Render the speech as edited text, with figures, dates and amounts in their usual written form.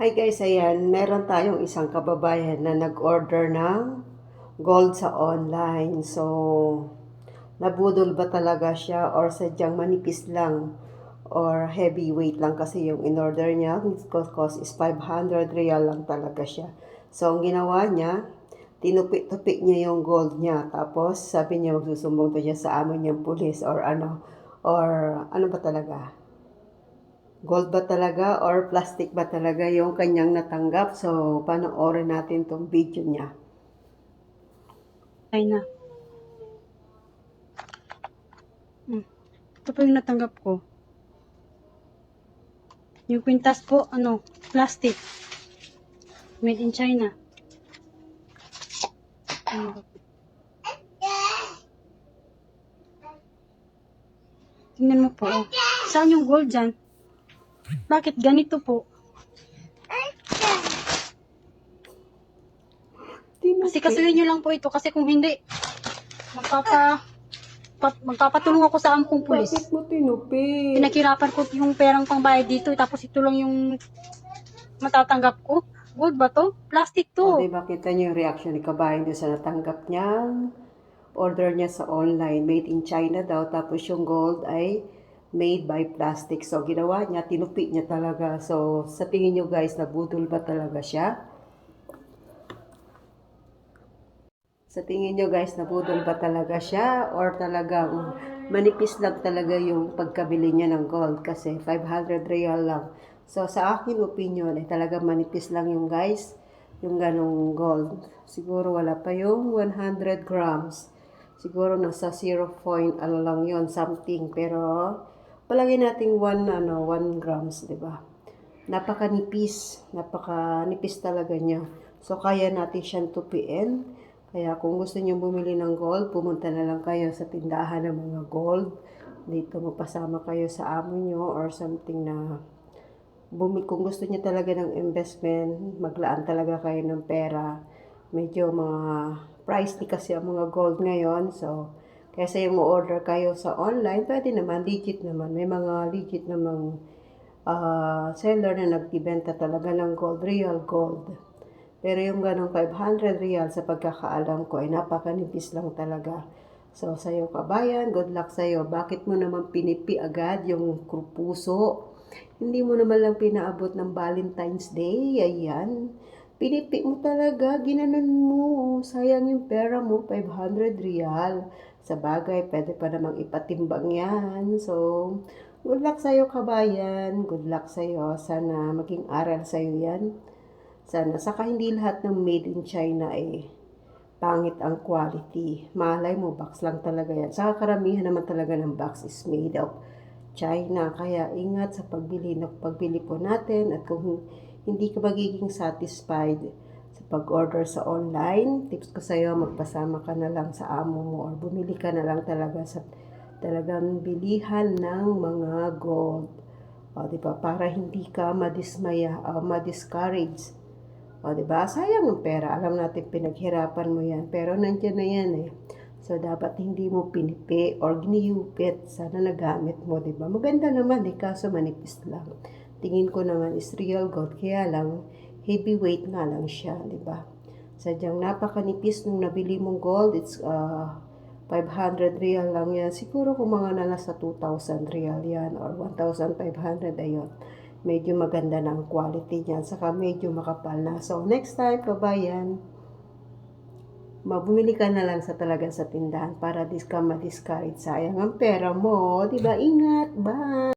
Hi guys, ayan, meron tayong isang kababayan na nag-order ng gold sa online. So, nabudol ba talaga siya or sadyang manipis lang or heavyweight lang kasi yung in-order niya. Cost is 500 real lang talaga siya. So, ang ginawa niya, tinupik-tupik niya yung gold niya. Tapos, sabi niya magsusumbong to siya sa amo niyang pulis or ano ba talaga? Gold ba talaga or plastic ba talaga yung kanyang natanggap? So, panoorin natin tong video niya. China. Ito po yung natanggap ko. Yung kwintas po, plastic. Made in China. Tingnan mo po. Saan yung gold dyan? Bakit ganito po? Kasi kasuhin nyo lang po ito. Kasi kung hindi, magpapatulong ako sa ampong pulis. Bakit mo tinupi? Pinaghirapan ko yung perang pangbayad dito. Tapos ito lang yung matatanggap ko. Gold ba to? Plastic O, to. diba kita niyo yung reaction ni kabayan doon sa natanggap niyang order niya sa online. Made in China daw. Tapos yung gold ay made by plastic. So, ginawa niya, tinupi niya talaga. So, sa tingin niyo guys, nabudol ba talaga siya? Sa tingin nyo guys, nabudol ba talaga siya or talagang manipis lang talaga yung pagkabili niya ng gold kasi 500 real lang. So sa akin opinion ay talagang manipis lang yung guys, yung ganong gold. Siguro wala pa yung 100 grams. Siguro nasa 0 point ano lang yon something pero palagay nating 1 grams, 'di ba? Napakanipis talaga niya. So, kaya natin siyang tupiin. Kaya kung gusto niyo bumili ng gold, pumunta na lang kayo sa tindahan ng mga gold. Dito magpasama kayo sa amo nyo or something na kung gusto niyo talaga ng investment, maglaan talaga kayo ng pera. Medyo mga pricey kasi ang mga gold ngayon. So, kaysa yung order kayo sa online, pwede naman, legit naman. May mga legit namang seller na nagbibenta talaga ng gold, real gold. Pero yung ganong 500 real sa pagkakaalam ko ay napakanipis lang talaga. So, sa'yo kabayan, good luck sa'yo. Bakit mo naman pinipi agad yung puso? Hindi mo naman lang pinaabot ng Valentine's Day. Ayan. Pinipi mo talaga, ginanon mo. Sayang yung pera mo, 500 real. Sa bagay, pwede pa namang ipatimbang yan. So, good luck sa'yo kabayan. Good luck sa'yo. Sana maging aral sa'yo yan. Sana. Saka hindi lahat ng made in China ay pangit ang quality. Malay mo, box lang talaga yan. Saka karamihan naman talaga ng box is made of China. Kaya ingat sa pagbili po natin at kung hindi ka magiging satisfied sa pag-order sa online, tips ko sa'yo, magpasama ka na lang sa amo mo or bumili ka na lang talaga sa talagang bilihan ng mga gold. O, di ba? Para hindi ka madismaya o ma-discourage. O, di ba? Sayang ang pera. Alam natin pinaghirapan mo yan. Pero nandiyan na yan eh. So, dapat hindi mo pinipi or giniyupit. Sana nagamit mo, di ba? Maganda naman eh, kaso manipis lang. Tingin ko naman is real gold. Kaya lang, heavyweight nga lang siya, di ba? Sadyang napakanipis nung nabili mong gold. It's 500 real lang yan. Siguro kung mga nasa 2,000 real yan or 1,500 ayun. Medyo maganda na ang quality niyan. Saka medyo makapal na. So, next time, kabayan, mabumili ka na lang sa talaga sa tindahan para ka ma-discourage. Sayang ang pera mo. Diba? Ingat. Bye!